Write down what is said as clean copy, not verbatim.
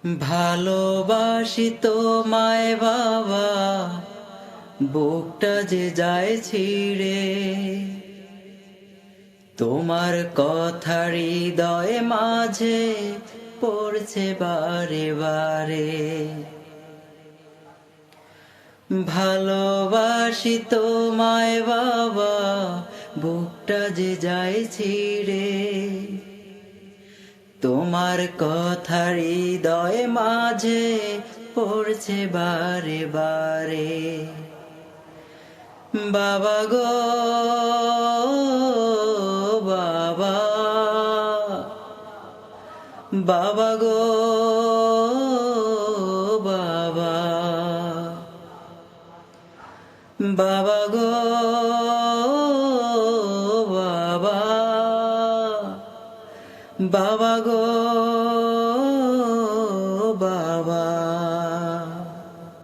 ভালোবাসি তোমায় বাবা, বুকটা যে যায় ছিঁড়ে। তোমার কথা হৃদয় মাঝে পড়ছে বারে বারে। ভালোবাসি তোমায় বাবা, বুকটা যে যায় ছিঁড়ে। তোমার কথা হৃদয় মাঝে পড়ছে বারে বারে। বাবা গো বাবা, বাবা গো বাবা, বাবা গো বাবা, বাবা গো বাবা।